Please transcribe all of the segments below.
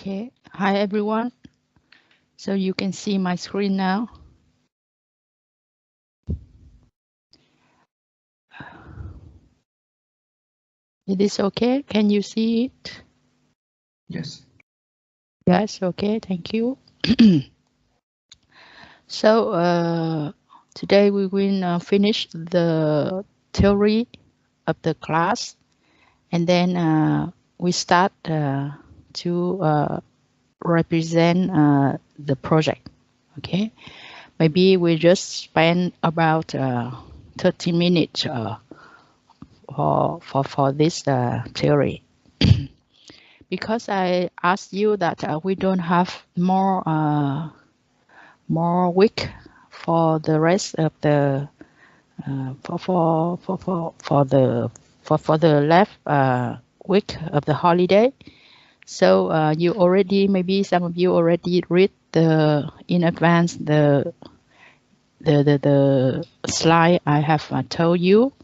Okay, hi everyone. So you can see my screen now. It is okay? Can you see it? Yes. Yes, okay, thank you. So today we will finish the theory of the class, and then we start to represent the project. Okay, maybe we just spend about 30 minutes for this theory. Because I asked you that we don't have more week for the rest of the for the left week of the holiday. So you already, maybe some of you already read the in advance the slide I have told you,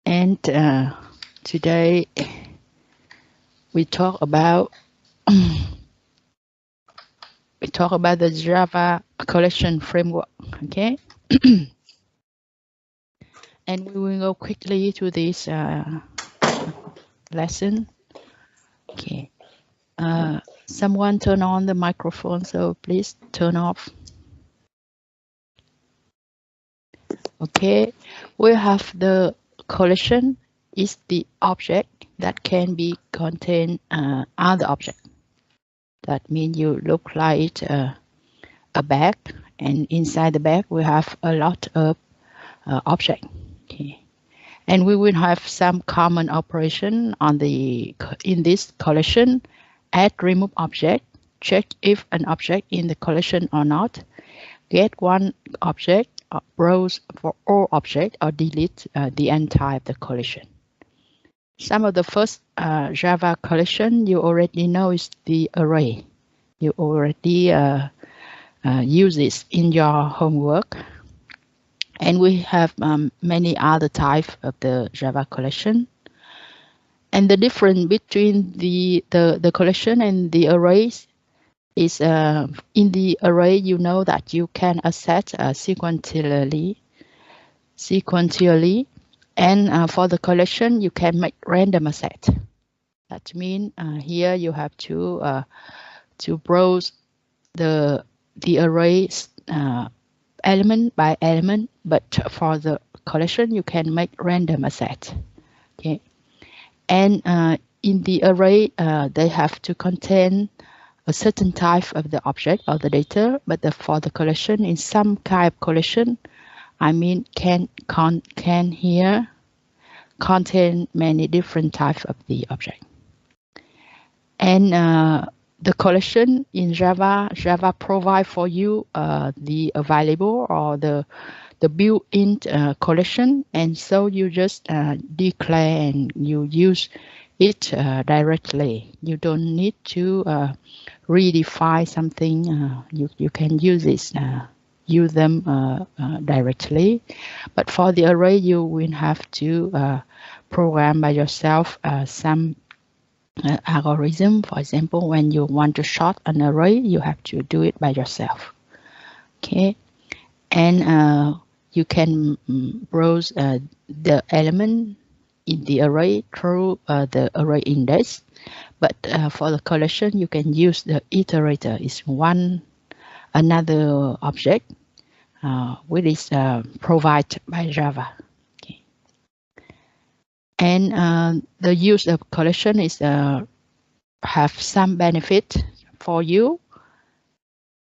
and today we talk about the Java collection framework. Okay. And we will go quickly to this lesson. Okay. Someone turn on the microphone, so please turn off. Okay. We have the collection is the object that can be contain other object. That means you look like a bag, and inside the bag we have a lot of object. Okay. And we will have some common operation on in this collection: add, remove object, check if an object in the collection or not, get one object, browse for all objects, or delete the entire of the collection. Some of the first Java collection you already know is the array. You already use this in your homework. And we have many other types of the Java collection. And the difference between the collection and the arrays is in the array, you know that you can access sequentially, and for the collection, you can make random access. That means here you have to browse the arrays element by element, but for the collection, you can make random access. Okay. And in the array, they have to contain a certain type of the object or the data, but for the collection, in some kind of collection, I mean, can here contain many different types of the object. And the collection in Java provide for you the available or the built-in collection, and so you just declare and you use it directly. You don't need to redefine something. You can use this, use them directly. But for the array, you will have to program by yourself some algorithm. For example, when you want to sort an array, you have to do it by yourself. Okay, and you can browse the element in the array through the array index. But for the collection, you can use the iterator. It's another object which is provided by Java. Okay. And the use of collection is have some benefit for you,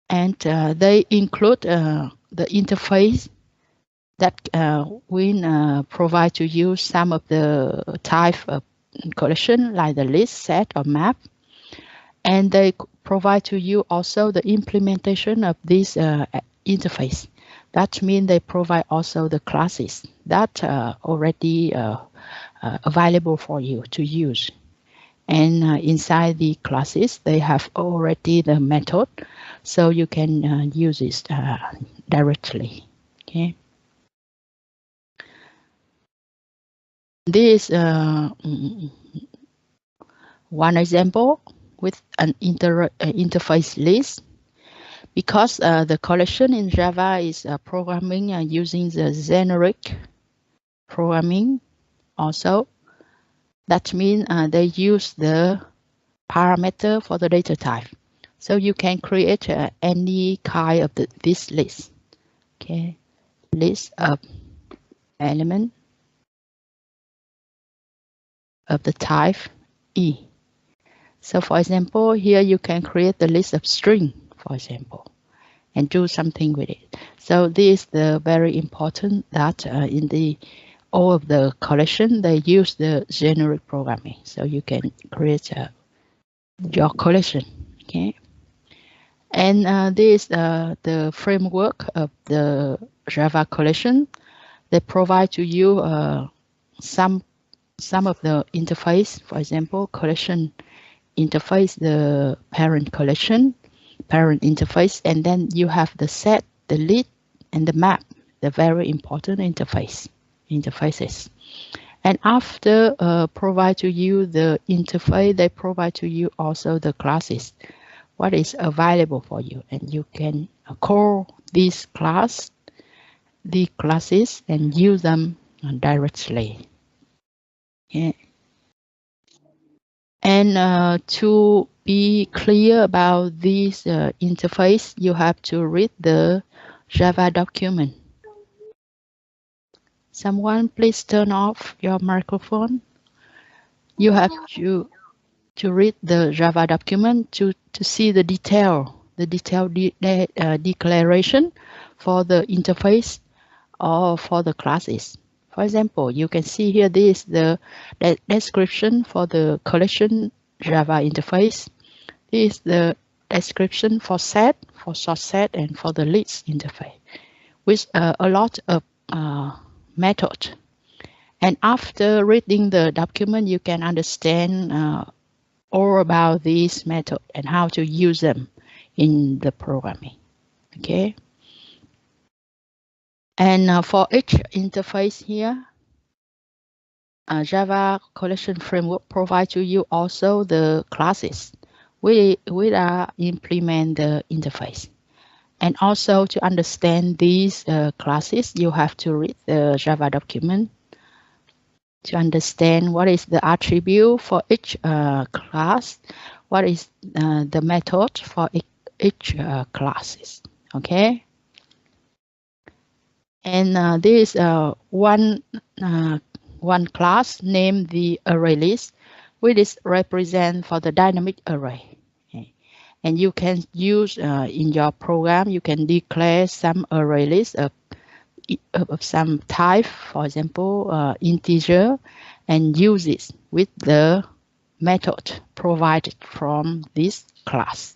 and they include the interface that will provide to you some of the type of collection, like the list, set, or map. And they provide to you also the implementation of this interface. That means they provide also the classes that already available for you to use. And inside the classes, they have already the method, so you can use this directly. Okay. This one example. with an interface list. Because the collection in Java is programming using the generic programming also. That means they use the parameter for the data type. So you can create any kind of this list. Okay, list of element of the type E. So for example, here you can create the list of string, for example, and do something with it. So this is the very important that in the all of the collection, they use the generic programming. So you can create your collection, okay? And this the framework of the Java collection. They provide to you some of the interface, for example, collection interface, the parent collection, parent interface, and then you have the set, the list, and the map, the very important interfaces. And after provide to you the interface, they provide to you also the classes, what is available for you, and you can call these classes and use them directly. Yeah. And to be clear about this interface, you have to read the Java document. Someone please turn off your microphone. You have to read the Java document to see the detailed declaration for the interface or for the classes. For example, you can see here this the description for the collection Java interface. This is the description for set, for source set, and for the list interface, with a lot of method. And after reading the document, you can understand all about this method and how to use them in the programming. Okay. And for each interface here, Java collection framework provides to you also the classes which implement the interface. And also to understand these classes, you have to read the Java document to understand what is the attribute for each class, what is the method for each classes. Okay. And this one class named the array list, which is represent for the dynamic array. Okay. And you can use in your program, you can declare some array list of some type, for example, integer, and use it with the method provided from this class.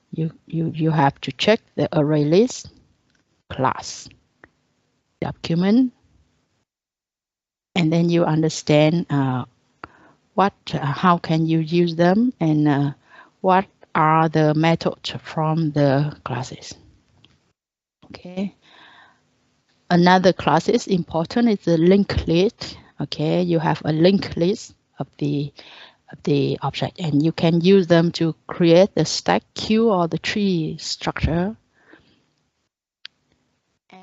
You have to check the array list class document, and then you understand how can you use them, and what are the methods from the classes. Okay. Another class is important is the linked list. Okay, you have a linked list of the object, and you can use them to create the stack, queue, or the tree structure.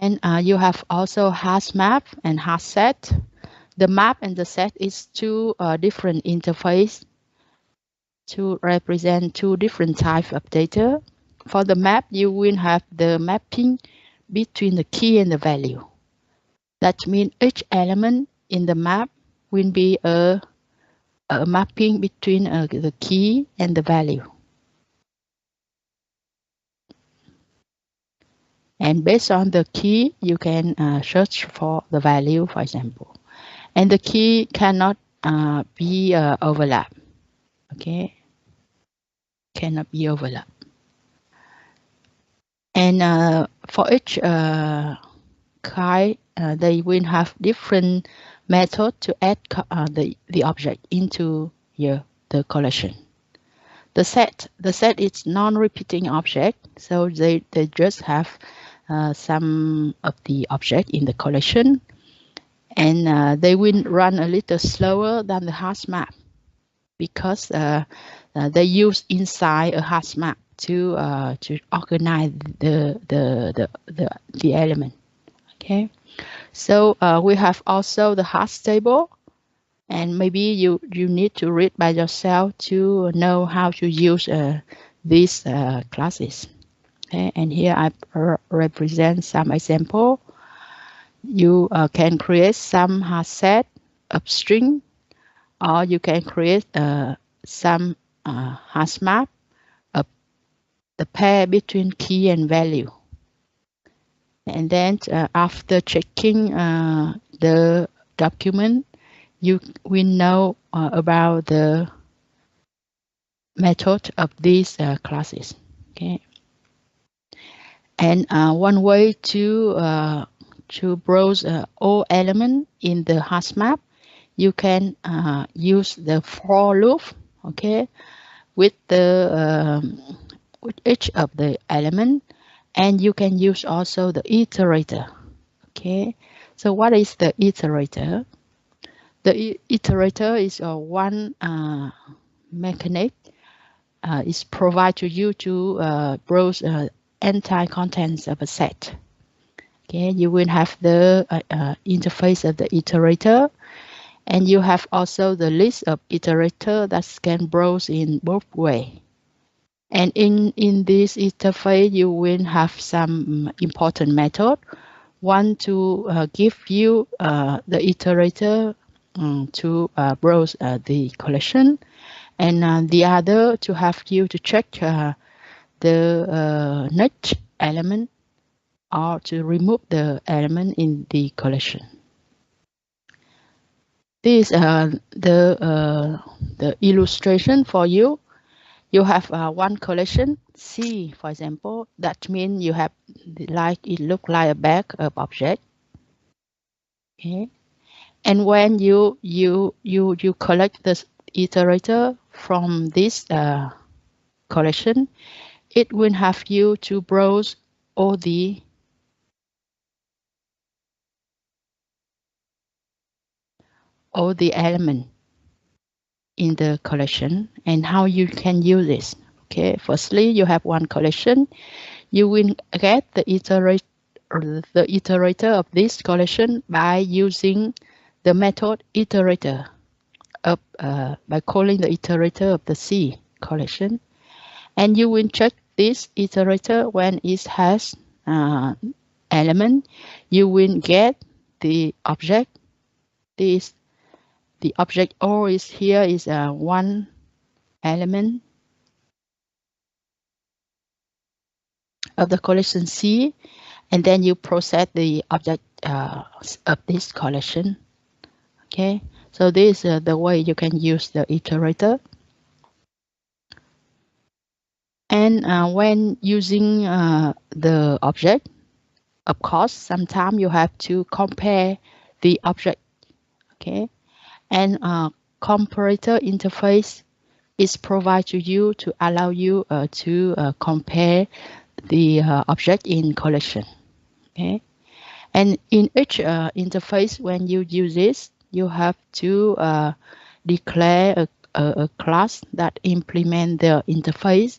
And you have also hash map and hash set. The map and the set is two different interface to represent two different types of data. For the map, you will have the mapping between the key and the value. That means each element in the map will be a mapping between the key and the value. And based on the key, you can search for the value, for example. And the key cannot be overlap. Okay, cannot be overlap. And for each kind, they will have different method to add the object into the collection. The set is non-repeating object, so they just have some of the object in the collection, and they will run a little slower than the hash map. because they use inside a hash map to organize the element. Okay, so we have also the hash table, and maybe you need to read by yourself to know how to use these classes. Okay, and here I represent some example. You can create some hash set of string, or you can create some hash map of the pair between key and value. And then after checking the document, you will know about the method of these classes. Okay, and one way to browse all element in the hash map, you can use the for loop. Okay, with each of the element, and you can use also the iterator. Okay, so what is the iterator? The iterator is one mechanic is provided to you to browse entire contents of a set. Okay, you will have the interface of the iterator, and you have also the list of iterator that can browse in both ways. And in this interface, you will have some important method. One to give you the iterator to browse the collection, and the other to have you to check the next element, or to remove the element in the collection. This is the illustration for you. You have one collection C, for example. That means you have it look like a bag of object. Okay, and when you collect the iterator from this collection, it will have you to browse all the element in the collection, and how you can use this. Okay, firstly, you have one collection. You will get the iterator of this collection by using the method iterator of by calling the iterator of the C collection, and you will check this iterator when it has element. You will get the object. The object O is here is one element of the collection C, and then you process the object of this collection. Okay, so this is the way you can use the iterator. And when using the object, of course, sometimes you have to compare the object. Okay, and comparator interface is provided to you to allow you to compare the object in collection. Okay, and in each interface, when you use this, you have to declare a class that implement the interface,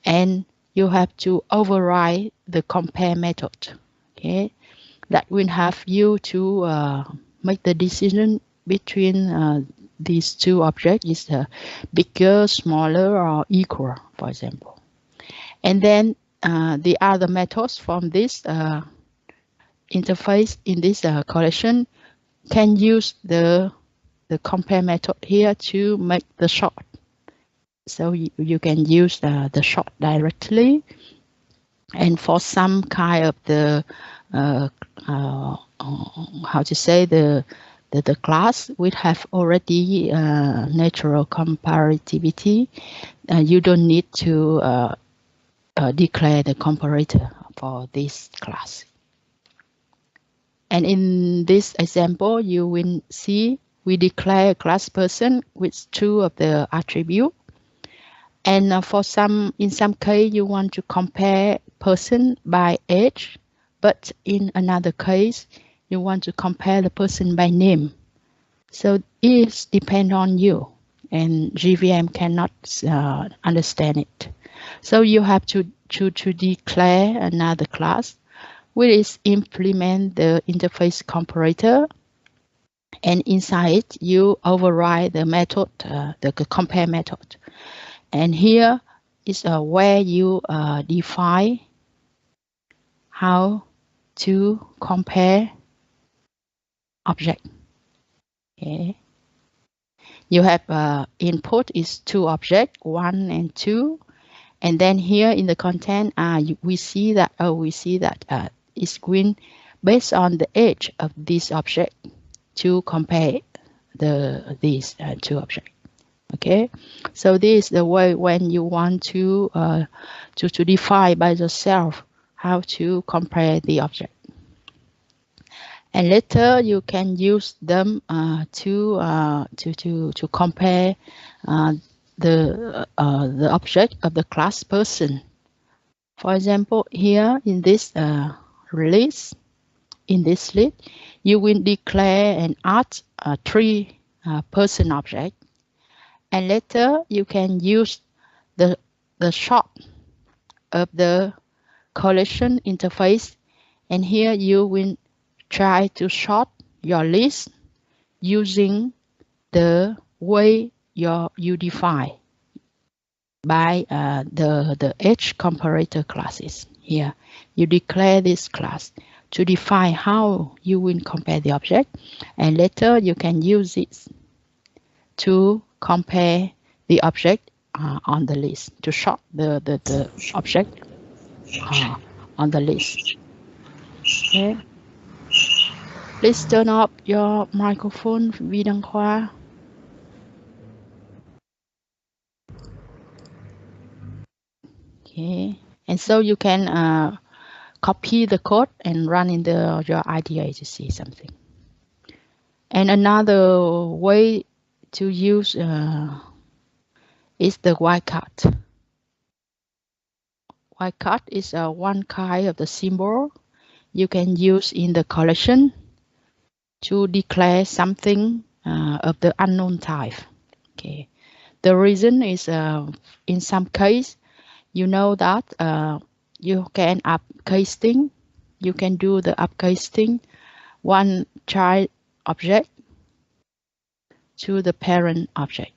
and you have to override the compare method. Okay, that will have you to make the decision between these two objects is bigger, smaller, or equal, for example. And then the other methods from this interface in this collection can use the compare method here to make the sort. So you can use the sort directly, and for some kind of the how to say the class which have already natural comparativity, you don't need to declare the comparator for this class. And in this example, you will see we declare a class person with two of the attributes. And in some case, you want to compare person by age, but in another case, you want to compare the person by name. So it depends on you. and JVM cannot understand it. So you have to declare another class, which is implement the interface comparator, and inside it you override the method, the compare method. And here is where you define how to compare object. Okay. You have input is 2 objects, 1 and 2, and then here in the content, we see that it's green based on the age of this object to compare these 2 objects. Okay, so this is the way when you want to define by yourself how to compare the object. And later you can use them to compare the object of the class person. For example, here in this list, you will declare and add 3 person object, and later you can use the sort of the collection interface, and here you will try to sort your list using the way you define by the edge comparator classes. Here you declare this class to define how you will compare the object, and later you can use it to compare the object on the list, to sort the object on the list. Okay. Please turn up your microphone, Vi Đăng Khoa. Okay, and so you can copy the code and run in your IDA to see something. And another way to use is the wildcard. Wildcard is one kind of the symbol you can use in the collection to declare something of the unknown type. Okay, the reason is in some case, you know that you can upcasting. You can do the upcasting one child object to the parent object,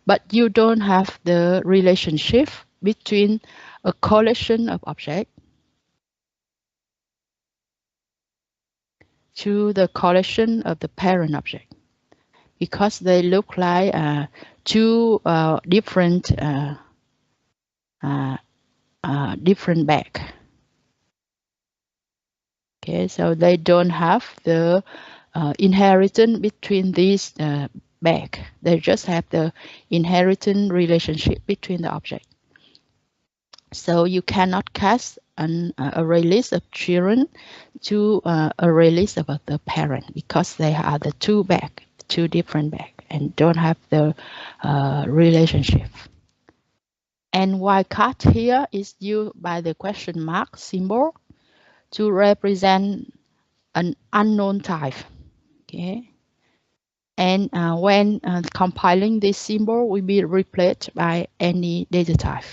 but you don't have the relationship between a collection of objects to the collection of the parent object, because they look like 2 different bag. Okay, so they don't have the inheritance between these bag. They just have the inheritance relationship between the object. So you cannot cast an array list of children to array list of the parent, because they are the 2 bag, 2 different bag, and don't have the relationship. And wildcard here is used by the question mark symbol to represent an unknown type. Okay, and when compiling this symbol will be replaced by any data type.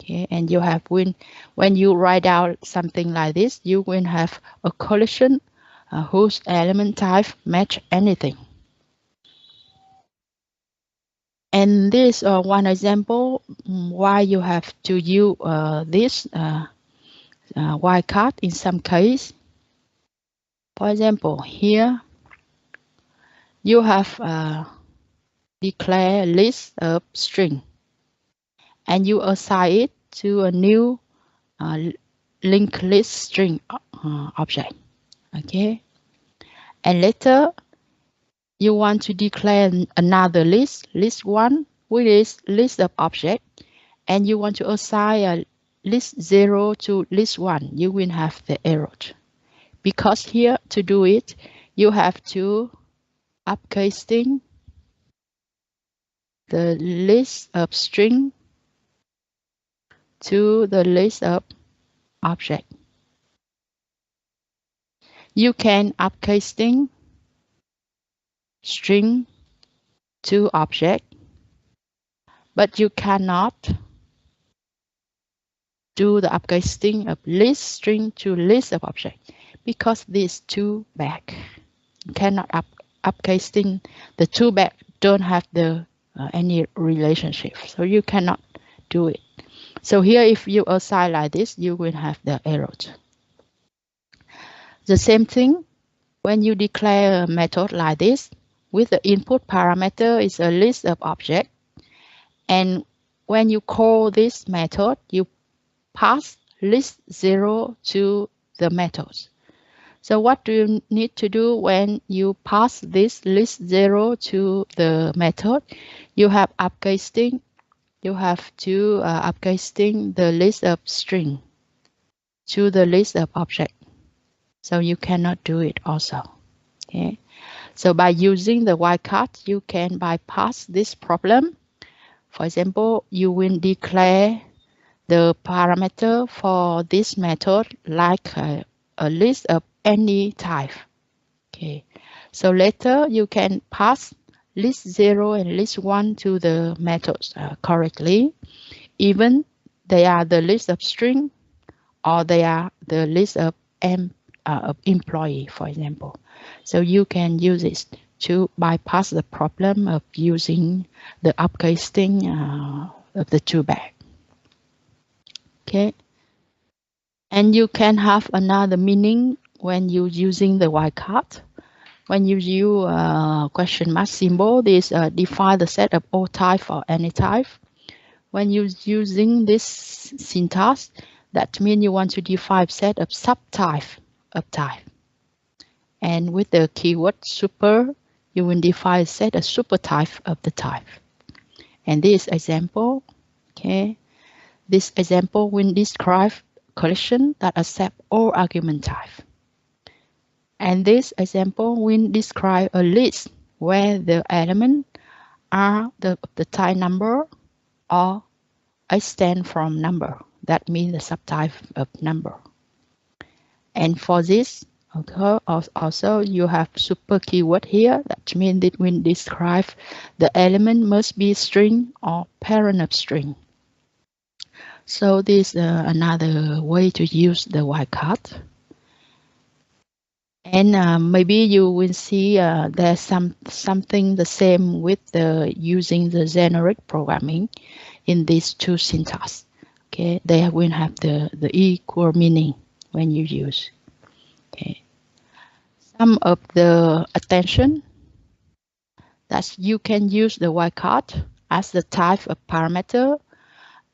Okay, and you have when you write out something like this, you will have a collection whose element type match anything. And this one example why you have to use this wildcard in some case. For example, here you have declare list of string, and you assign it to a new linked list string object. Okay, and later you want to declare another list 1, which is list of object, and you want to assign a list 0 to list 1. You will have the error, because here to do it you have to upcasting the list of string to the list of object. You can upcasting string to object, but you cannot do the upcasting of list string to list of object because these two back. You cannot upcasting the two back don't have the any relationship, so you cannot do it. So here, if you assign like this, you will have the error. The same thing when you declare a method like this, with the input parameter is a list of objects, and when you call this method, you pass list 0 to the methods. So what do you need to do when you pass this list 0 to the method? You have upcasting. You have to upcasting the list of string to the list of object. So you cannot do it also. Okay. So by using the wildcard, you can bypass this problem. For example, you will declare the parameter for this method like a list of any type. Okay. So later you can pass list 0 and list 1 to the methods correctly, even they are the list of string or they are the list of employee, for example. So you can use it to bypass the problem of using the upcasting of the two back. Okay. And you can have another meaning when you're using the wildcard. When you use question mark symbol, this define the set of all type or any type. When you're using this syntax, that means you want to define set of subtype of type. And with the keyword super, you will define set a supertype of the type. And this example, okay, this example will describe collection that accept all argument type. And this example will describe a list where the elements are the type number or extend from number. That means the subtype of number. And for this, okay, also you have super keyword here. That means it will describe the element must be string or parent of string. So this is another way to use the wildcard. And maybe you will see there's something the same with using the generic programming in these two syntax. Okay, they will have the equal meaning when you use. Okay, some of the attention that you can use the wildcard as the type of parameter,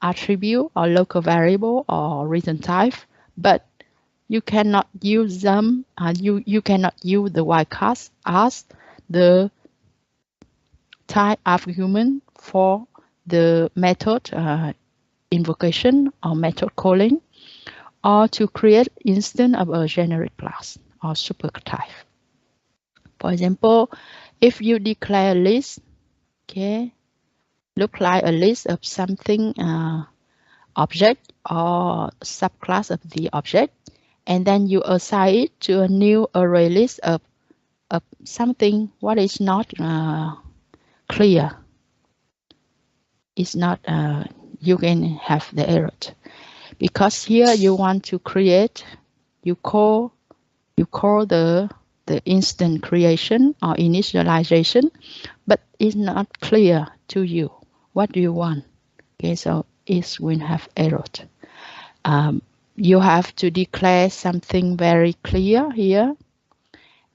attribute, or local variable or return type, but you cannot use them. You cannot use the wildcard as the type argument for the method invocation or method calling, or to create instance of a generic class or super type. For example, if you declare a list, okay, look like a list of something object or subclass of the object, and then you assign it to a new array list of something what is not clear. It's not, you can have the error. Because here you want to create, you call the instant creation or initialization, but it's not clear to you. What do you want? Okay, so it will have error. You have to declare something very clear here,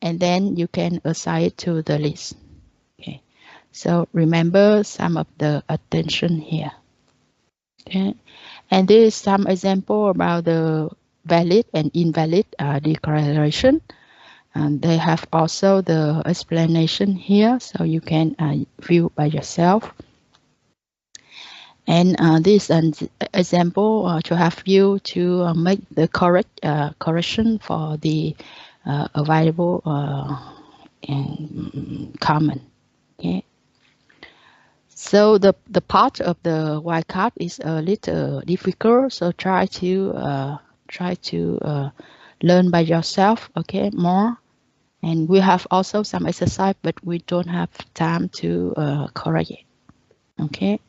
and then you can assign it to the list. Okay, so remember some of the attention here. Okay, and this is some example about the valid and invalid declaration. And they have also the explanation here, so you can view by yourself. And this is an example to have you to make the correct correction for the available and common. Okay. So the part of the wildcard is a little difficult, so try to learn by yourself, okay, more, And we have also some exercise, but we don't have time to correct it. Okay.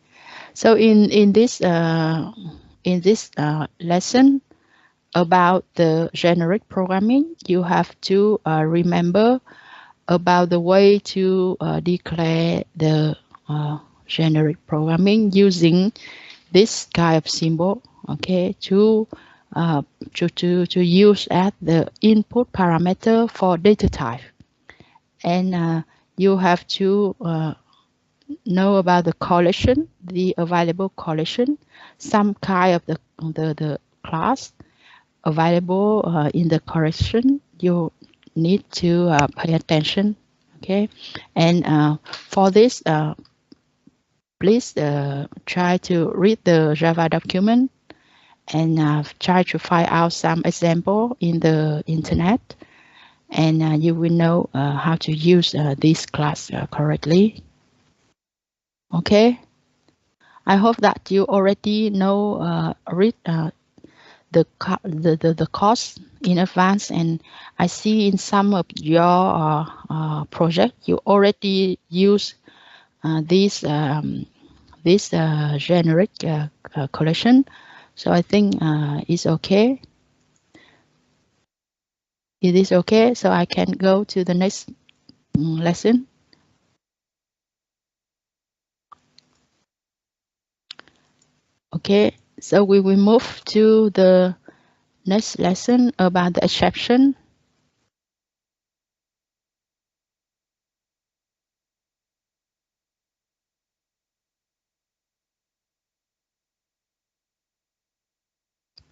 So in this lesson about the generic programming, you have to remember about the way to declare the generic programming using this kind of symbol, okay, to use as the input parameter for data type. And you have to know about the collection, the available collection, some kind of the class available in the collection. You need to pay attention, okay? And for this, please try to read the Java document and try to find out some example in the internet, and you will know how to use this class correctly. Okay, I hope that you already know read the course in advance, and I see in some of your project you already use this generic collection. So I think it's okay. It is okay, so I can go to the next lesson. Okay, so we will move to the next lesson about the exception.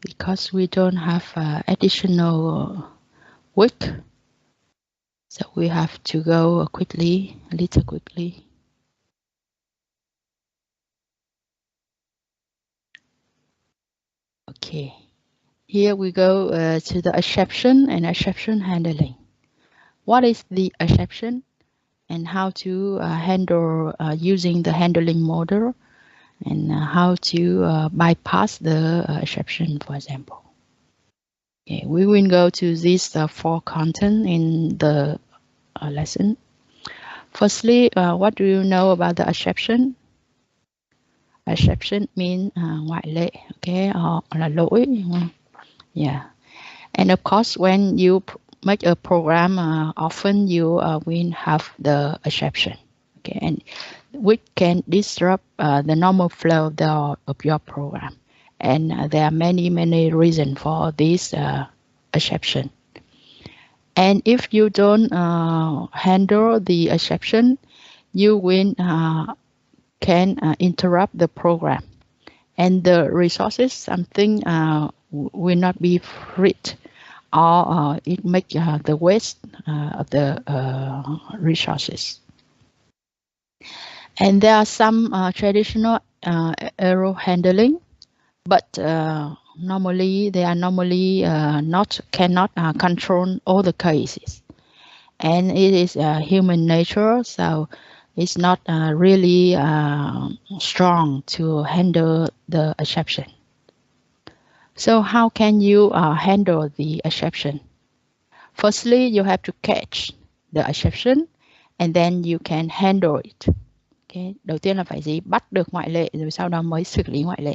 Because we don't have additional week, so we have to go quickly, a little quickly. Okay, here we go to the exception and exception handling. What is the exception and how to handle using the handling model, and how to bypass the exception, for example. Okay, we will go to these 4 content in the lesson. Firstly, what do you know about the exception? Exception means ngoại lệ, okay, or là lỗi. Yeah, and of course, when you make a program, often you will have the exception, okay, and which can disrupt the normal flow of your program. And there are many reasons for this exception. And if you don't handle the exception, you will can interrupt the program, and the resources something will not be freed, or it make the waste of the resources. And there are some traditional error handling, but normally they are cannot control all the cases, and it is human nature, so it's not really strong to handle the exception. So how can you handle the exception? Firstly, you have to catch the exception, and then you can handle it. Okay. Đầu tiên là phải gì? Bắt được ngoại lệ, rồi sau đó mới xử lý ngoại lệ.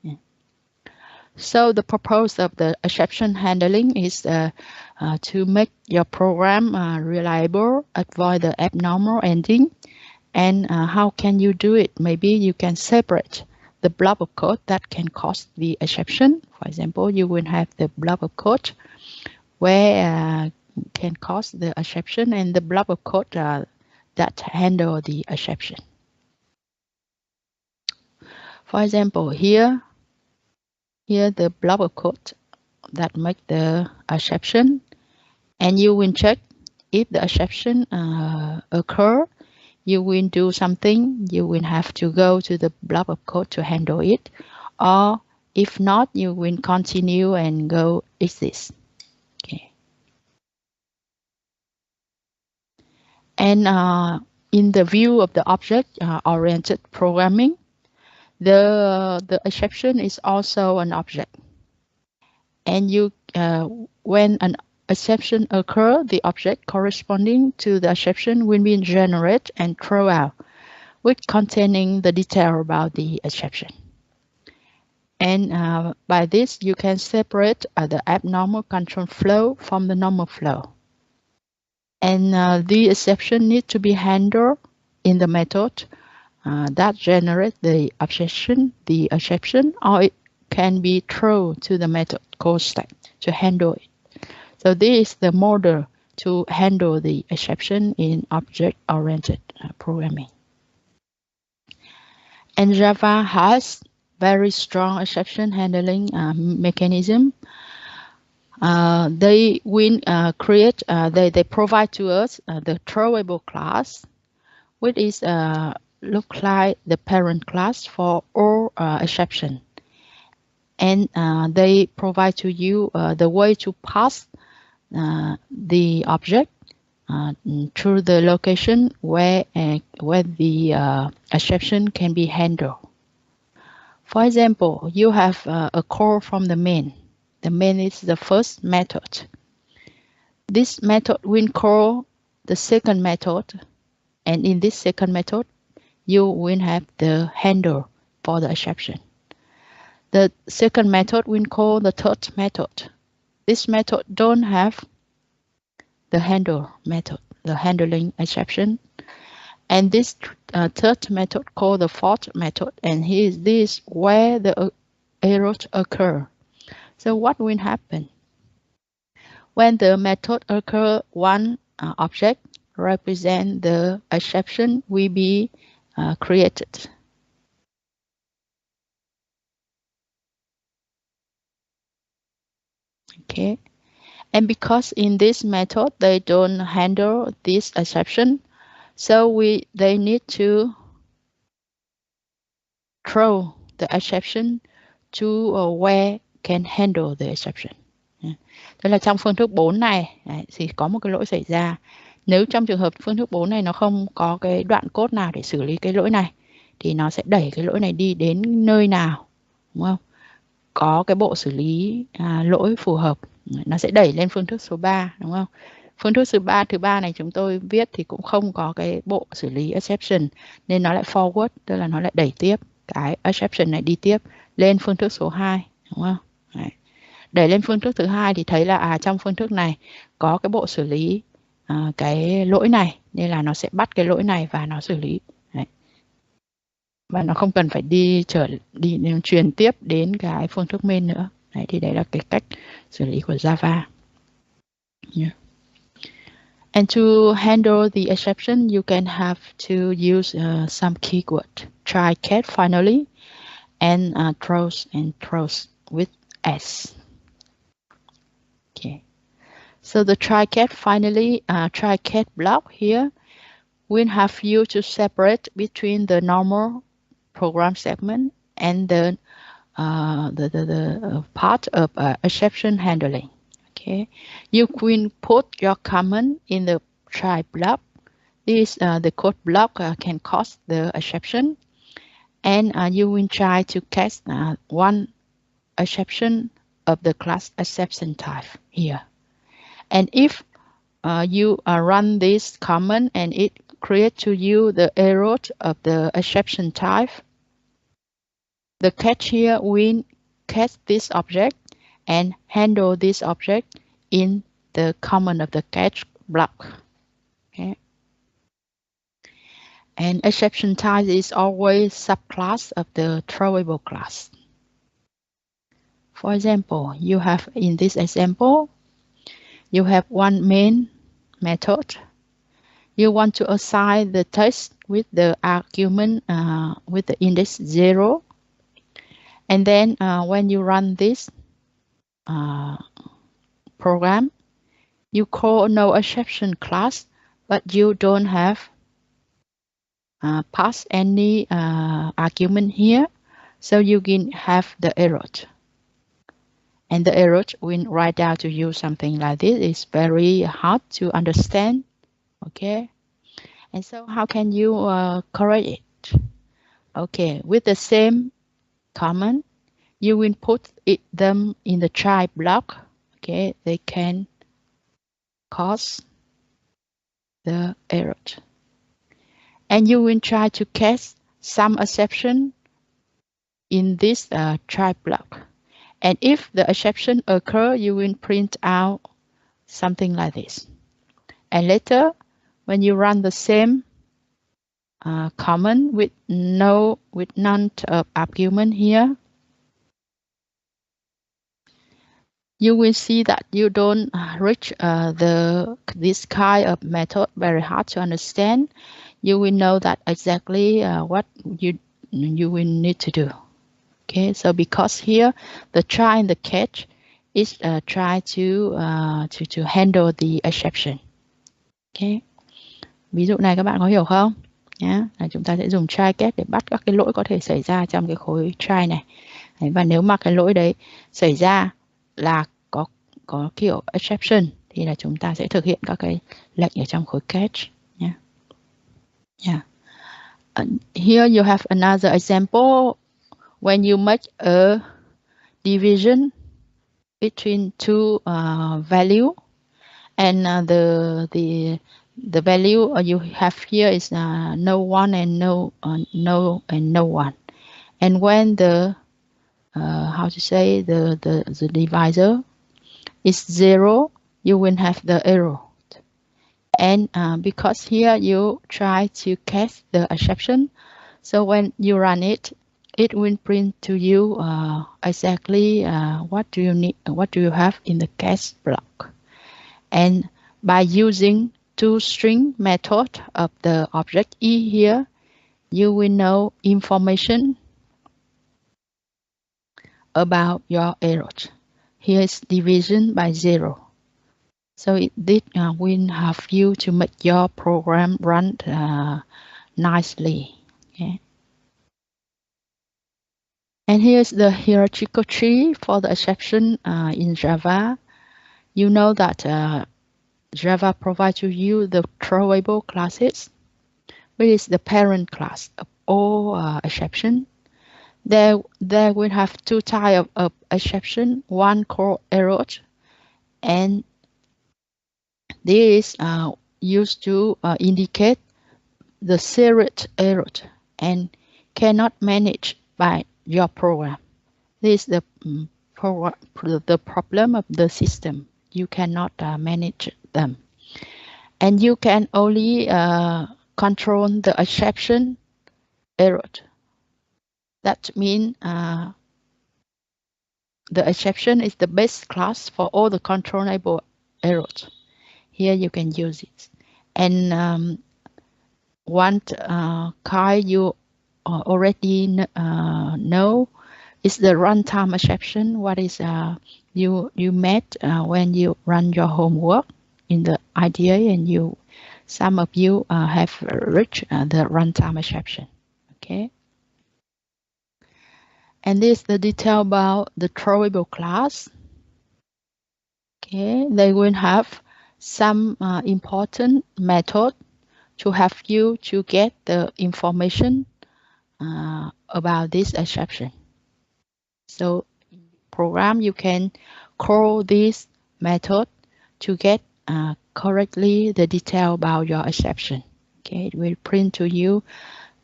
Yeah. So the purpose of the exception handling is to make your program reliable, avoid the abnormal ending. And how can you do it? Maybe you can separate the block of code that can cause the exception. For example, you will have the block of code where can cause the exception, and the block of code that handle the exception. For example, here the block of code that make the exception, and you will check if the exception occur. You will do something, you will have to go to the block of code to handle it, or if not, you will continue and go exist. Okay. And in the view of the object-oriented programming, the exception is also an object. And you when an exception occur, the object corresponding to the exception will be generated and thrown out, with containing the detail about the exception. And by this, you can separate the abnormal control flow from the normal flow. And the exception need to be handled in the method that generates the exception, or it can be thrown to the method called stack to handle it. So this is the model to handle the exception in object-oriented programming. And Java has very strong exception handling mechanism. They will create, they provide to us the throwable class, which is look like the parent class for all exception. And they provide to you the way to pass the object through the location where the exception can be handled. For example, you have a call from the main. The main is the first method. This method will call the second method, and in this second method, you will have the handle for the exception. The second method will call the third method. This method don't have the handle method, the handling exception. And this third method called the fourth method, and here is this where the errors occur. So what will happen? When the method occur, one object represent the exception will be created. Okay, and because in this method they don't handle this exception, so they need to throw the exception to where can handle the exception. Tức là trong phương thức 4 này thì có một cái lỗi xảy ra. Nếu trong trường hợp phương thức 4 này nó không có cái đoạn code nào để xử lý cái lỗi này, thì nó sẽ đẩy cái lỗi này đi đến nơi nào, đúng không? Có cái bộ xử lý lỗi phù hợp, nó sẽ đẩy lên phương thức số 3, đúng không? Phương thức thứ ba này chúng tôi viết thì cũng không có cái bộ xử lý exception, nên nó lại forward, tức là nó lại đẩy tiếp cái exception này đi tiếp lên phương thức số 2, đúng không? Đấy. Đẩy lên phương thức thứ hai thì thấy là trong phương thức này có cái bộ xử lý cái lỗi này, nên là nó sẽ bắt cái lỗi này và nó xử lý. Đấy. Và nó không cần phải đi truyền tiếp đến cái phương thức main nữa. Đấy, thì đấy là cái cách xử lý của Java. Yeah. And to handle the exception, you can have to use some keyword, try catch finally, and throws with S. Okay. So the try catch finally, try catch block here will have you to separate between the normal program segment and the part of exception handling. Okay, you can put your comment in the try block. This the code block can cause the exception, and you will try to catch one exception of the class exception type here. And if you run this comment and it creates to you the error of the exception type, the catch here will catch this object and handle this object in the comment of the catch block. Okay. And exception type is always subclass of the throwable class. For example, you have in this example, you have one main method. You want to assign the text with the argument with the index 0. And then when you run this program, you call no exception class, but you don't have pass any argument here. So you can have the error. And the error will write down to you something like this. It's very hard to understand. Okay. And so how can you correct it? Okay, with the same comment, you will put them in the try block. Okay, they can cause the error. And you will try to catch some exception in this try block. And if the exception occur, you will print out something like this. And later, when you run the same command with none of argument here, you will see that you don't reach this kind of method very hard to understand. You will know that exactly what you will need to do. Okay, so because here the try and the catch is try to handle the exception. Okay, ví dụ này các bạn có hiểu không? Nhá, chúng ta sẽ dùng try catch để bắt các cái lỗi có thể xảy ra trong cái khối try này. Đấy, và nếu mà cái lỗi đấy xảy ra là có kiểu exception thì là chúng ta sẽ thực hiện các cái lệnh ở trong khối catch nhé. Yeah. Here you have another example when you make a division between two value, and the value you have here is no one and no one. And when the how to say the divisor is 0, you will have the error. And because here you try to catch the exception, so when you run it, it will print to you exactly what do you need, what do you have in the catch block. And by using toString method of the object E here, you will know information about your error. Here is division by 0. So this will help you to make your program run nicely. Okay. And here's the hierarchical tree for the exception in Java. You know that Java provides you the throwable classes, which is the parent class of all exception. There will have two types of exception, one called error, and this is used to indicate the serious error and cannot manage by your program. This is the problem of the system. You cannot manage them. And you can only control the exception error. That means the exception is the best class for all the controllable errors. Here you can use it. And one kind you already know is the runtime exception. What is you met when you run your homework in the IDA, and some of you have reached the runtime exception. Okay. And this is the detail about the throwable class. Okay, they will have some important method to help you to get the information about this exception. So program, you can call this method to get correctly the detail about your exception. Okay, it will print to you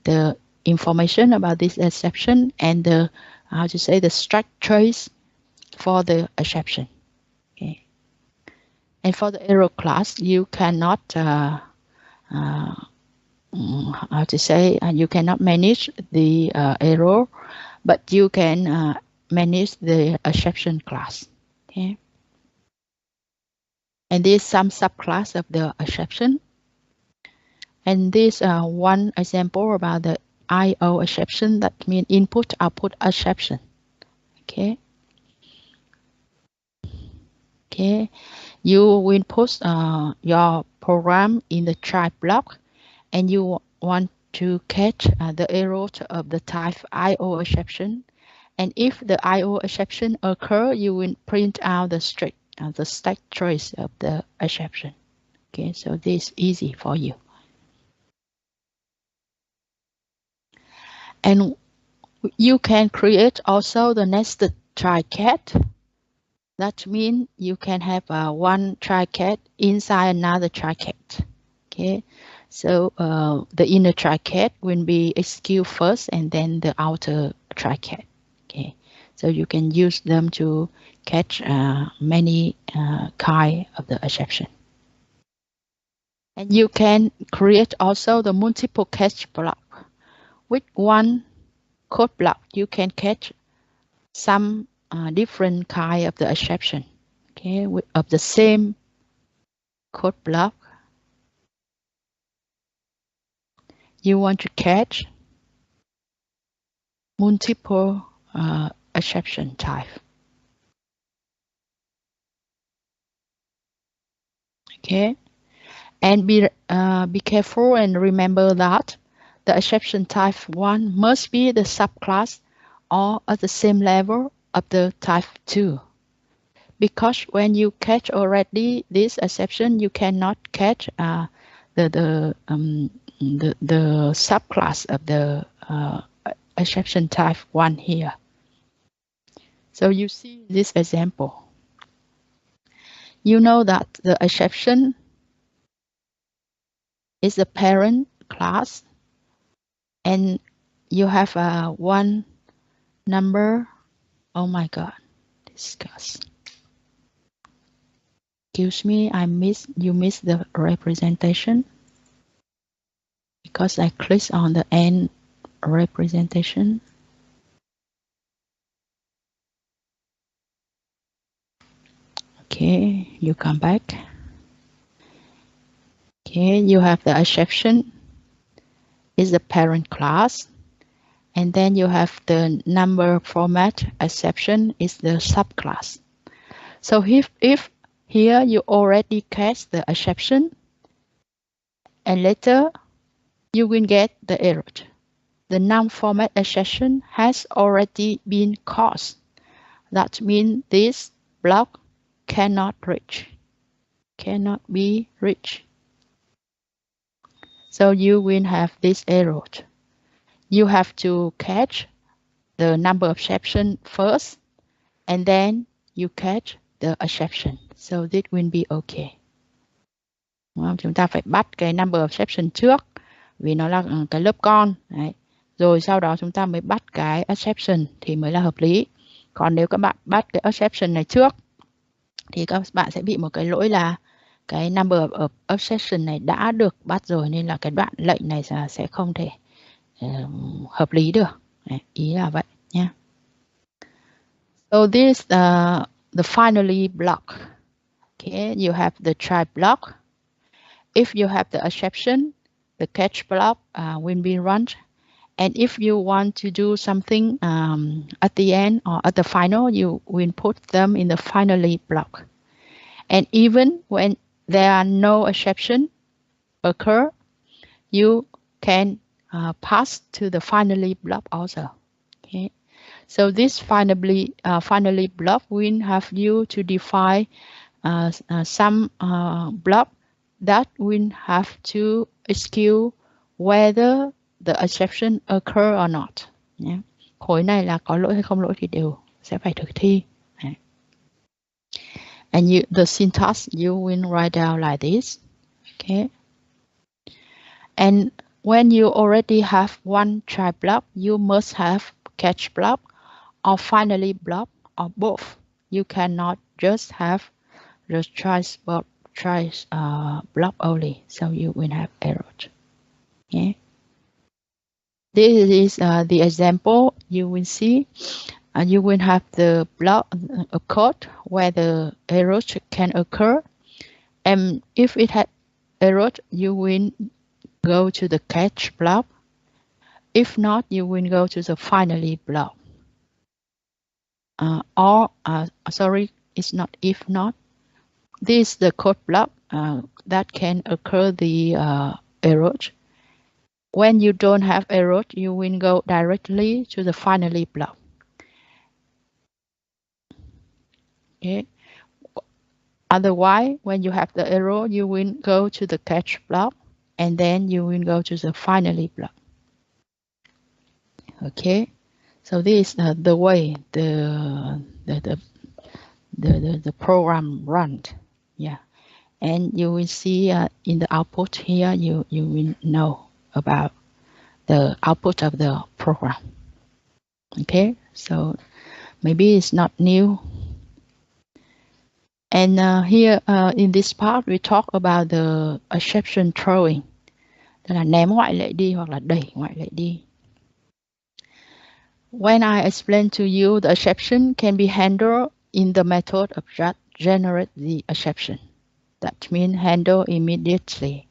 the information about this exception and the how to say the struct trace for the exception. Okay, and for the error class, you cannot how to say you cannot manage the error, but you can manage the exception class. Okay, and this is some subclass of the exception. And this one example about the IO exception, that means input output exception. Okay. Okay, you will put your program in the try block, and you want to catch the error of the type IO exception. And if the IO exception occur, you will print out the stack trace of the exception. Okay, so this is easy for you. And you can create also the nested try catch. That means you can have one try-cat inside another try-cat. Okay, so the inner try-cat will be executed first and then the outer try-cat. Okay, so you can use them to catch many kind of the exception. And you can create also the multiple catch block. With one code block, you can catch some different kind of the exception. Okay, of the same code block. You want to catch multiple exception type. Okay, and be careful and remember that the exception type 1 must be the subclass or at the same level of the type 2. Because when you catch already this exception, you cannot catch the subclass of the exception type 1 here. So you see this example. You know that the exception is the parent class, and you have one number. Oh my God, discuss. Excuse me, you missed the representation because I clicked on the end representation. Okay, you come back. Okay, you have the exception is the parent class, and then you have the number format exception is the subclass. So if here you already catch the exception, and later you will get the error. The non-format exception has already been caused. That means this block cannot be reached. So you will have this error. You have to catch the number of exception first, and then you catch the exception. So this will be okay. Đúng không? Chúng ta phải bắt cái number of exception trước vì nó là cái lớp con. Đấy. Rồi sau đó chúng ta mới bắt cái exception thì mới là hợp lý. Còn nếu các bạn bắt cái exception này trước thì các bạn sẽ bị một cái lỗi là cái number of exception này đã được bắt rồi, nên là cái đoạn lệnh này sẽ không thể hợp lý được. Đấy, ý là vậy nha. So this the finally block. Okay, you have the try block. If you have the exception, the catch block will be run. And if you want to do something at the end or at the final, you will put them in the finally block. And even when there are no exception occur, you can pass to the finally block also. Okay, so this finally block will have you to define some block that will have to execute whether the exception occur or not. Yeah. Khối này là có lỗi hay không lỗi thì đều sẽ phải thực thi. Yeah. And the syntax you will write down like this. Okay. And when you already have one try block, you must have catch block or finally block or both. You cannot just have the try block only, so you will have error. Okay. This is the example. You will see you will have the block of code where the error can occur, and if it had error, you will go to the catch block. If not, you will go to the finally block. Sorry, it's not if not. This is the code block that can occur the error. When you don't have error, you will go directly to the finally block. Okay. Otherwise, when you have the error, you will go to the catch block, and then you will go to the finally block. Okay. So this is the way the the program run. Yeah, and you will see in the output here, you will know about the output of the program. Okay, so maybe it's not new. And here in this part we talk about the exception throwing, tức là ném ngoại lệ đi hoặc là đẩy ngoại lệ đi. When I explain to you, the exception can be handled in the method of generate the exception. That means handle immediately.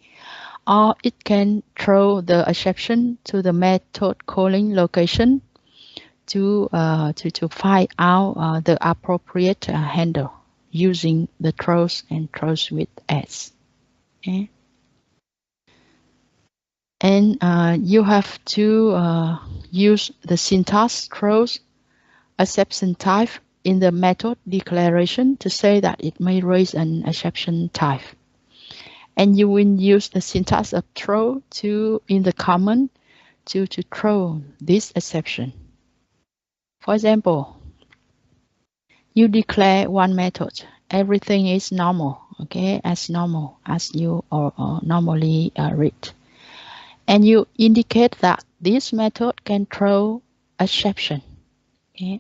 Or it can throw the exception to the method calling location to find out the appropriate handle using the throws and throws with s. Okay. And you have to use the syntax throws exception type in the method declaration to say that it may raise an exception type. And you will use the syntax of throw to in the command to throw this exception. For example, you declare one method. Everything is normal, okay, as normal as you or normally read. And you indicate that this method can throw exception. Okay.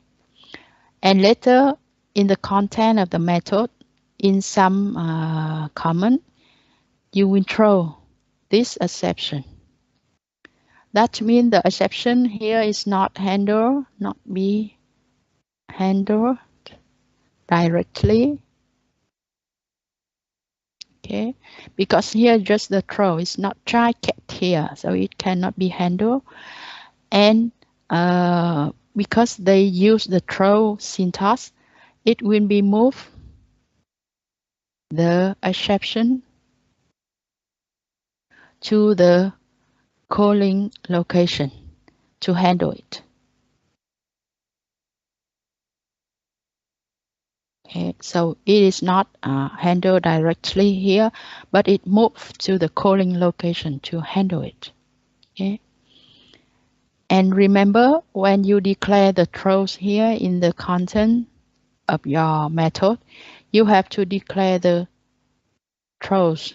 And later in the content of the method, in some comment, you will throw this exception. That means the exception here is not handled, not be handled directly. Okay, because here just the throw is not try cat here, so it cannot be handled. And because they use the throw syntax, it will be moved the exception to the calling location to handle it. Okay, so it is not handled directly here, but it moved to the calling location to handle it. Okay. And remember, when you declare the throws here in the content of your method, you have to declare the throws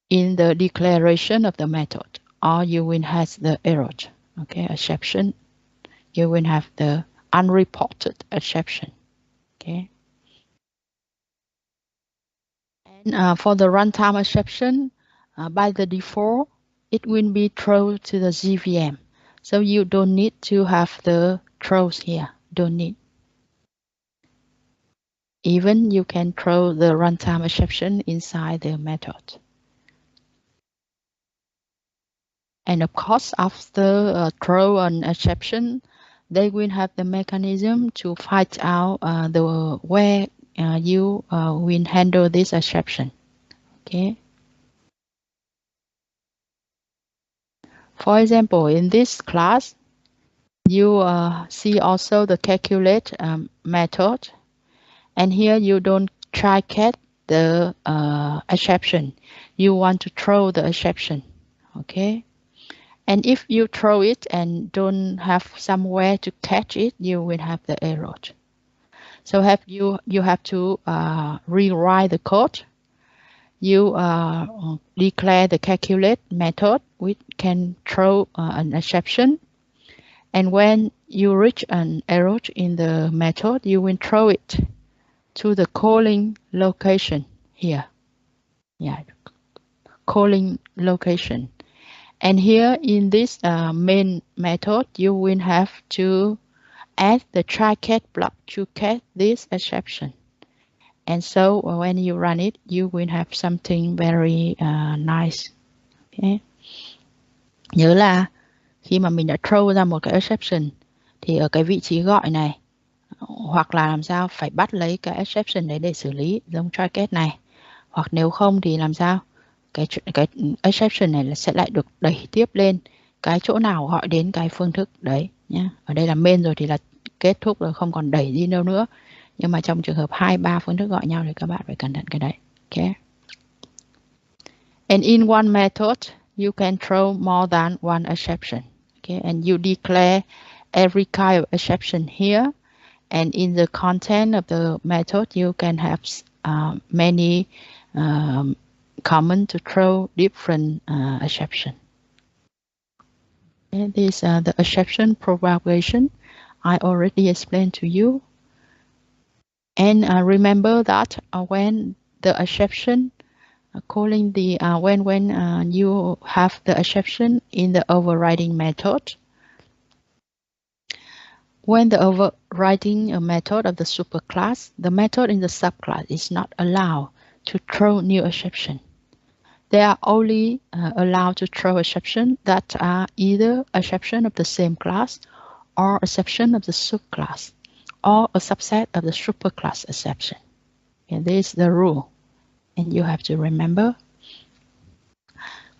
in the declaration of the method, or you will have the error. Okay, exception. You will have the unreported exception. Okay. And for the runtime exception, by the default, it will be thrown to the JVM. So you don't need to have the throws here. Don't need. Even you can throw the runtime exception inside the method. And of course, after throw an exception, they will have the mechanism to find out the where you will handle this exception. Okay. For example, in this class, you see also the calculate method, and here you don't try catch the exception. You want to throw the exception. Okay. And if you throw it and don't have somewhere to catch it, you will have the error. So you have to rewrite the code. You declare the calculate method, which can throw an exception. And when you reach an error in the method, you will throw it to the calling location here. Yeah, calling location. And here in this main method, you will have to add the try catch block to catch this exception. And so when you run it, you will have something very nice. Okay. Nhớ là khi mà mình đã throw ra một cái exception thì ở cái vị trí gọi này hoặc là làm sao phải bắt lấy cái exception đấy để xử lý giống try catch này, hoặc nếu không thì làm sao cái exception này sẽ lại được đẩy tiếp lên cái chỗ nào gọi đến cái phương thức đấy nhé. Ở đây là main rồi thì là kết thúc rồi, không còn đẩy đi đâu nữa. Nhưng mà trong trường hợp 2-3 phương thức gọi nhau thì các bạn phải cẩn thận cái đấy. Okay. And in one method, you can throw more than one exception. Okay, and you declare every kind of exception here, And in the content of the method, you can have many command to throw different exception. And this the exception propagation I already explained to you. And remember that when the exception calling the when you have the exception in the overriding method, when the overriding method of the superclass, the method in the subclass is not allowed to throw new exception. They are only allowed to throw exception that are either exception of the same class or exception of the subclass or a subset of the superclass exception. And this is the rule, and you have to remember.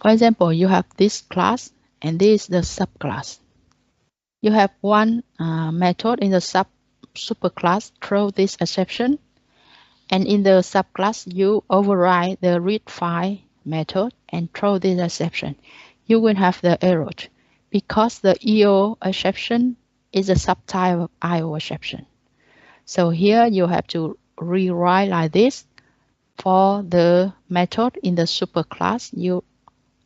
For example, you have this class and this is the subclass. You have one method in the superclass throw this exception, and in the subclass you override the read file method and throw this exception. You will have the error because the EO exception is a subtype of IO exception. So here you have to rewrite like this. For the method in the superclass, you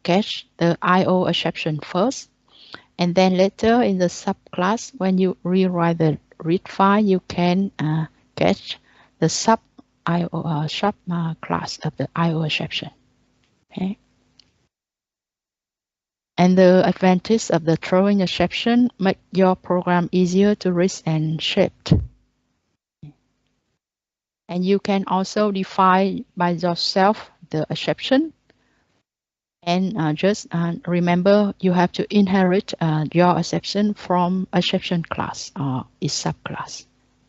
catch the IO exception first, and then later in the subclass, when you rewrite the read file, you can catch the subclass of the IO exception. Okay. And the advantage of the throwing exception make your program easier to read and shape. And you can also define by yourself the exception. And just remember, you have to inherit your exception from exception class or its subclass.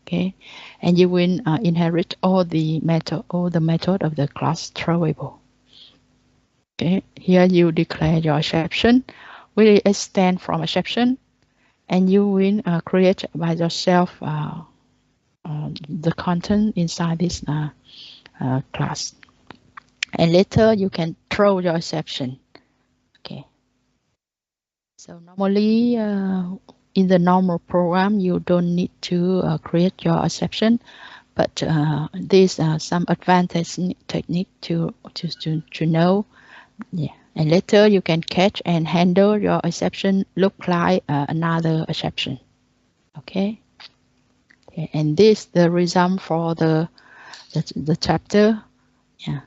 Okay, and you will inherit all the method of the class throwable. Okay, here you declare your exception, will extend from exception, and you will create by yourself the content inside this class. And later you can throw your exception. Okay. So normally in the normal program, you don't need to create your exception, but there's some advantage technique to know. Yeah. And later you can catch and handle your exception look like another exception. Okay. And this the result for the chapter. Yeah.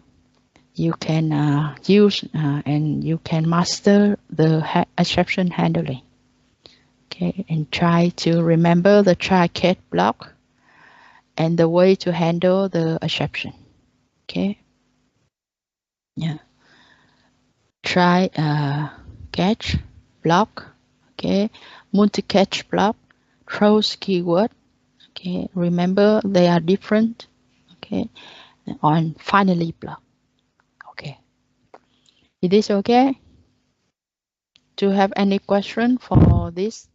You can use and you can master the exception handling. Okay, and try to remember the try-catch block and the way to handle the exception. Okay. Yeah. Try catch block. Okay. Multi-catch block. Throws keyword. Okay. Remember they are different. Okay. And on finally block. Okay. Is this okay? Do you have any question for this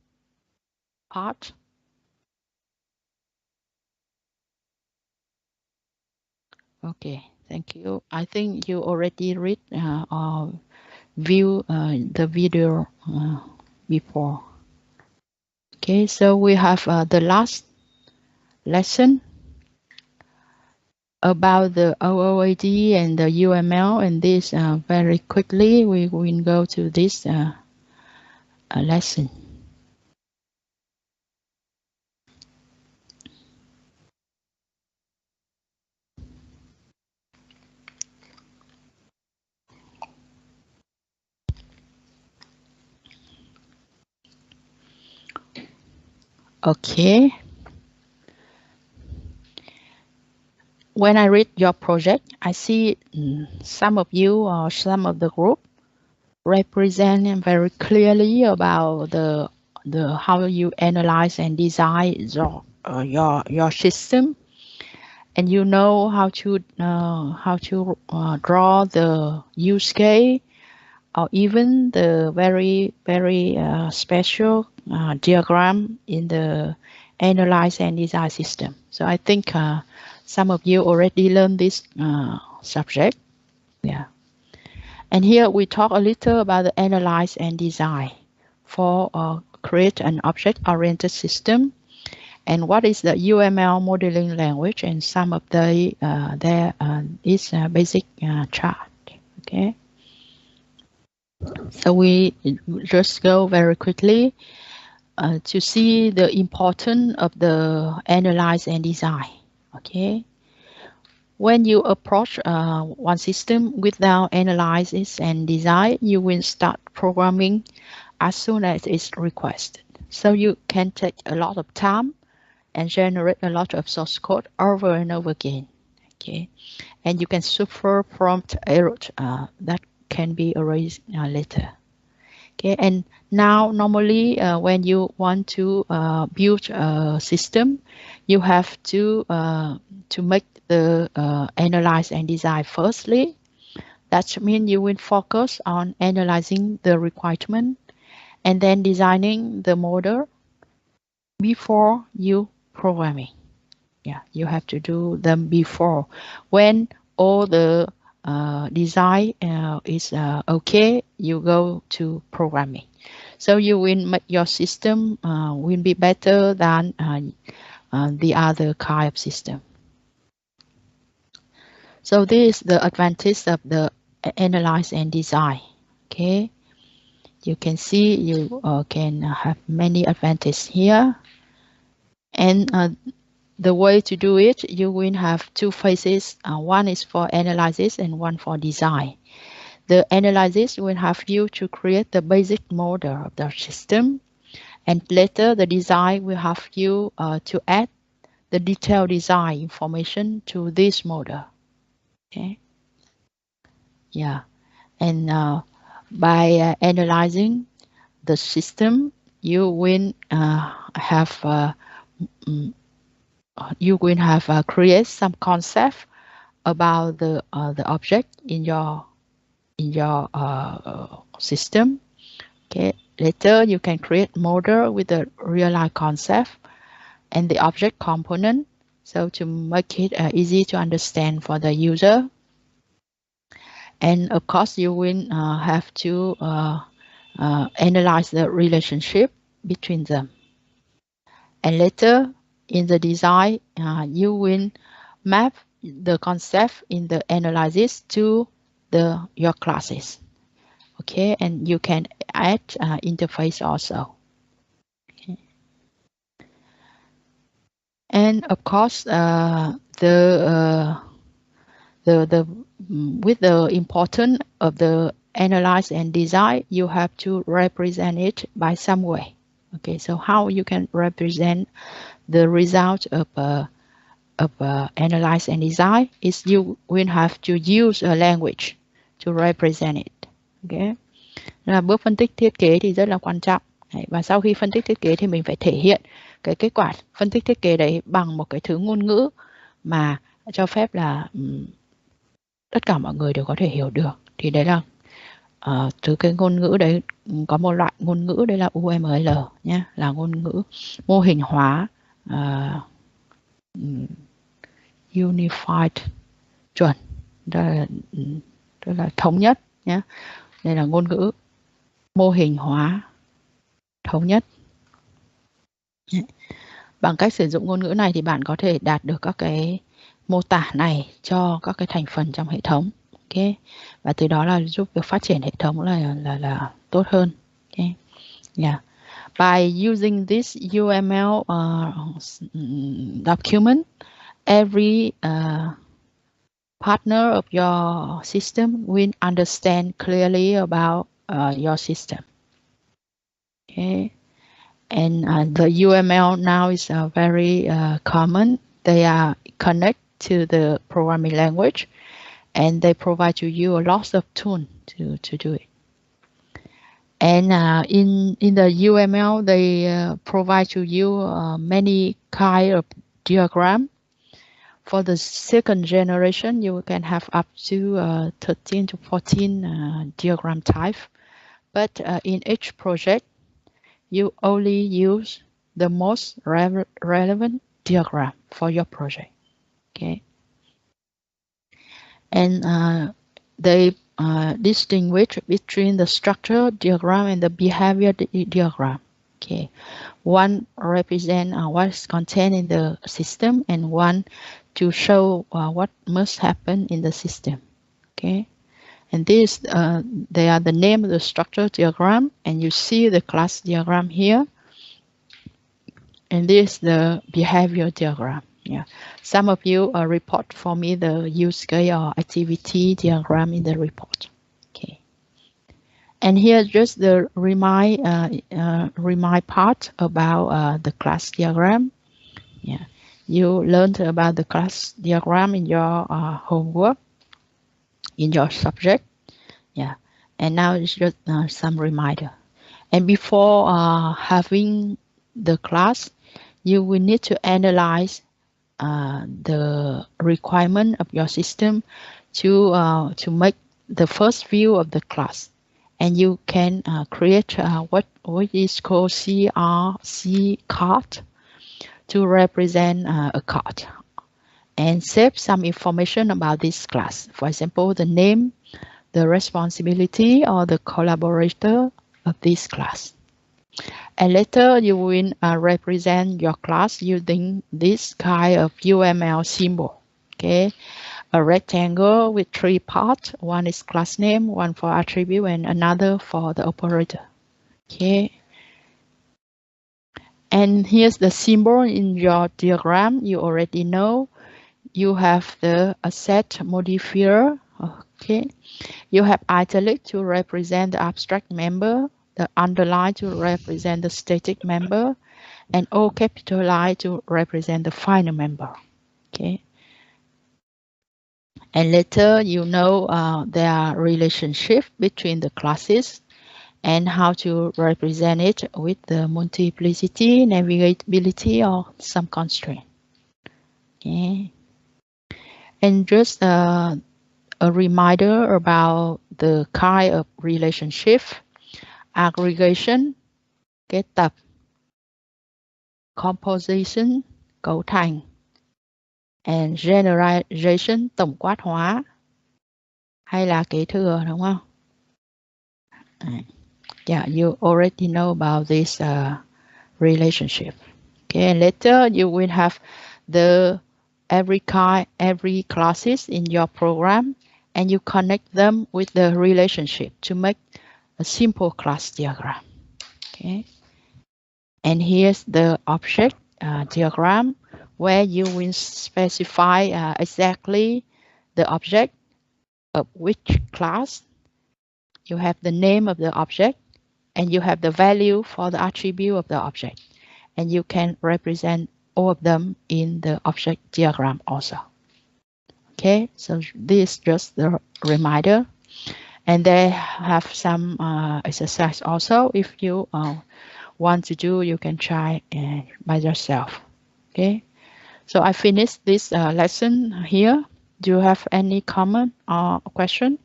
part? Okay, thank you. I think you already read or view the video before. Okay, so we have the last lesson about the OOAD and the UML, and this very quickly we will go to this lesson. Okay. When I read your project, I see some of you or some of the group represent very clearly about the how you analyze and design your system, and you know how to draw the use case or even the very special diagram in the analyze and design system. So I think some of you already learned this subject. Yeah. And here we talk a little about the analyze and design for create an object-oriented system. And what is the UML modeling language? And some of the there is a basic chart. Okay. So we just go very quickly to see the importance of the analyze and design. Okay. When you approach one system without analysis and design, you will start programming as soon as it's requested. So you can take a lot of time and generate a lot of source code over and over again. Okay, and you can suffer prompt errors that can be erased later. Okay, and now normally when you want to build a system, you have to make the analyze and design firstly. That means you will focus on analyzing the requirement and then designing the model before you programming. Yeah, you have to do them before. When all the design is okay, you go to programming. So you will make your system will be better than the other kind of system. So this is the advantage of the analyze and design. Okay, you can see you can have many advantages here, and the way to do it, you will have two phases. One is for analysis and one for design. The analysis will have you to create the basic model of the system, and later the design will have you to add the detailed design information to this model. Okay. Yeah, and by analyzing the system, you will have create some concept about the object in your system. Okay, later you can create model with the real life concept and the object component, so to make it easy to understand for the user. And of course you will have to analyze the relationship between them. And later in the design, you will map the concept in the analysis to your classes. Okay, and you can add interface also. Okay. And of course, with the importance of the analyze and design, you have to represent it by some way. Okay, so how you can represent the result of analyze and design is you will have to use a language to represent it. Okay, là bước phân tích thiết kế thì rất là quan trọng. Đấy, và sau khi phân tích thiết kế thì mình phải thể hiện cái kết quả phân tích thiết kế đấy bằng một cái thứ ngôn ngữ mà cho phép là tất cả mọi người đều có thể hiểu được. Thì đấy là từ cái ngôn ngữ đấy có một loại ngôn ngữ đấy là UML nhé, là ngôn ngữ mô hình hóa unified chuẩn, đó là thống nhất nhé. Đây là ngôn ngữ mô hình hóa thống nhất. Bằng cách sử dụng ngôn ngữ này thì bạn có thể đạt được các cái mô tả này cho các cái thành phần trong hệ thống. Okay. Và từ đó là giúp việc phát triển hệ thống là tốt hơn. Okay. Yeah. By using this UML document, every partner of your system will understand clearly about your system. Okay. And the UML now is very common. They are connected to the programming language, and they provide to you a lot of tools to do it. And in the UML, they provide to you many kind of diagram. For the second generation, you can have up to 13 to 14 diagram type. But in each project, you only use the most relevant diagram for your project. Okay. And they distinguish between the structure diagram and the behavior diagram. Okay, one represent what is contained in the system, and one to show what must happen in the system. Okay, and this they are the name of the structure diagram, and you see the class diagram here, and this is the behavior diagram. Yeah, some of you report for me the use case or activity diagram in the report. Okay. And here just the remind part about the class diagram. Yeah, you learned about the class diagram in your homework, in your subject. Yeah, and now it's just some reminder. And before having the class, you will need to analyze the requirement of your system to make the first view of the class. And you can create what is called CRC card to represent a card, and save some information about this class. For example, the name, the responsibility, or the collaborator of this class. And later you will represent your class using this kind of UML symbol. Okay, a rectangle with 3 parts. One is class name, one for attribute, and another for the operator. Okay. And here's the symbol in your diagram. You already know. You have the asset modifier. Okay. You have italic to represent the abstract member, the underline to represent the static member, and all capitalized to represent the final member. Okay. And later, you know there are relationships between the classes and how to represent it with the multiplicity, navigability, or some constraint. Okay. And just a reminder about the kind of relationship: aggregation, kết tập, composition, cấu thành, and generalization, tổng quát hóa, hay là kế thừa, đúng không? Yeah, you already know about this relationship. Okay, and later you will have the every classes in your program, and you connect them with the relationship to make a simple class diagram. Okay, and here's the object diagram, where you will specify exactly the object of which class. You have the name of the object, and you have the value for the attribute of the object, and you can represent all of them in the object diagram also. Okay, so this is just the reminder, and they have some exercise also. If you want to do, you can try by yourself. Okay, so I finished this lesson here. Do you have any comment or question?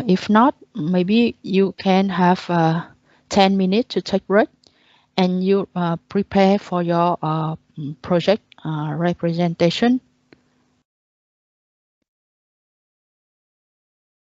If not, maybe you can have 10 minutes to take break, and you prepare for your project representation.